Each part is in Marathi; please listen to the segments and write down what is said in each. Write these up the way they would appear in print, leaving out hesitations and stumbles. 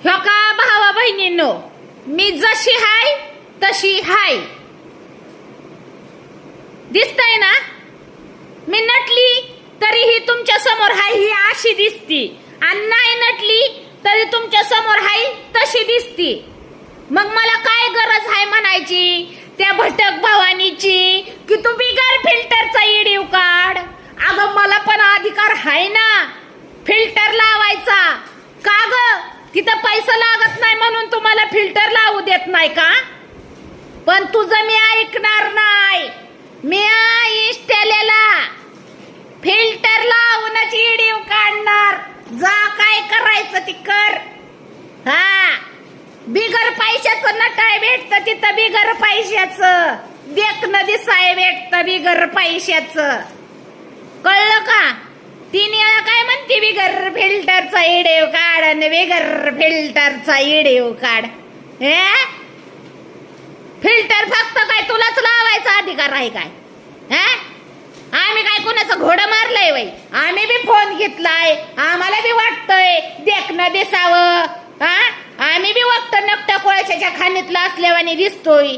ह्यो का भावा बहिणींनो, मी जशी हाय तशी हाय. दिसतंय ना? मी नटली तरीही तुमच्या समोर हाय ही अशी दिसती, आणि नाही नटली तरी तुमच्या समोर हाय तशी दिसती. मग मला काय गरज आहे म्हणायची त्या भटक भवानीची की तू बिगर फिल्टरचा व्हिडिओ काढ? अगं मला पण अधिकार आहे ना फिल्टर लावायचा. का ग? तिथं पैसा लागत नाही म्हणून तुम्हाला फिल्टर लावू देत नाही का? पण तुझं मी ऐकणार नाही. मी इंस्टाला फिल्टर लावूनच व्हिडिओ काढणार. जा काय करायचं ती कर. हा, बिगर पैशाचं नटाय भेटतं तिथं बिगर पैशाचं देखणं दिसाय भेटतं बिगर पैशाचं. कळलं का? 3 वेळा काय म्हणते बिगर फिल्टरचा व्हिडिओ काढ आणि बिगर फिल्टरचा व्हिडिओ काढ. हे फिल्टर फक्त काय तुलाच लावायचा अधिकार आहे काय? आम्ही काय कोणाचं घोडं मारलंय वय? आम्ही बी फोन घेतलाय, आम्हाला बी वाटतंय देखणं दिसावं. आम्ही बी वागत नकटा कोळशाच्या खाणीतला असल्यावानी दिसतोय.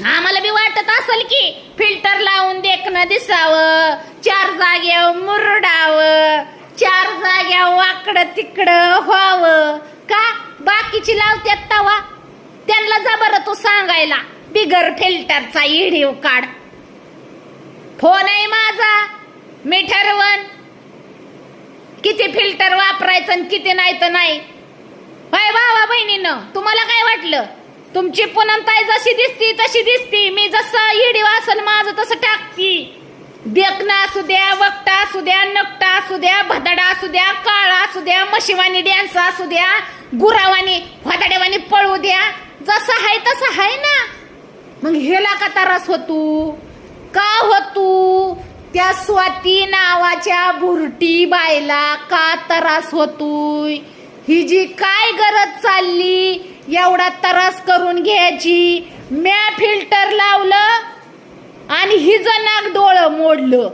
आम्हाला बी वाटत असेल की फिल्टर लावून देखणं दिसावं, 4 जाग्यावर मुरडावं, 4 जाग्यावर वाकडं तिकडं व्हावं. का बाकीची लावत्यात तवा? त्यांना जा बरं तू सांगायला बिगर फिल्टरचा व्हिडिओ काढ. फोन आहे माझा, मी ठरवन किती फिल्टर वापरायचं आणि किती नाही तर नाही. होय भावा बहिणीनं, तुम्हाला काय वाटलं? तुमची पुनमताई जशी दिसती तशी दिसती. मी जसं व्हिडिओ असेल माझं तसं टाकती. देखणं असू द्या, वक्ता असू द्या, नकटा असू द्या, भदाडा असू द्या, काळा असू द्या, मशिवानी डॅन्स असू द्या, गुरावानी भदाड्यावानी पळू द्या, जसं आहे तसं आहे ना. मग हेला का त्रास होतो? का होतो? त्या स्वाती नावाच्या भुरटी बायला का त्रास होतोय? ही जी काय गरज चालली एवढा त्रास करून घ्यायची? म्या फिल्टर लावलं आणि हिचं नाक डोळं मोडलं.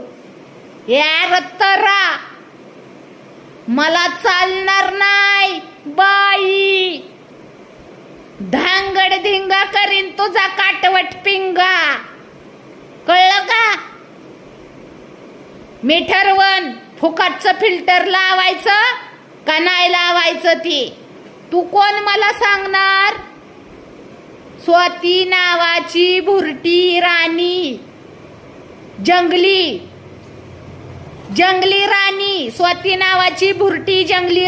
यार तरा मला चालणार नाही बाई. धांगड धिंगा करीन तुझा काटवट पिंगा. कळलं का? मी ठरवन फुकटचं फिल्टर लावायचं का नाही लावायचं ती. तू कोण मला सांगणार? स्वाती नावाची भुरटी राणी, जंगली राणी, स्वाती नावाची भुरटी जंगली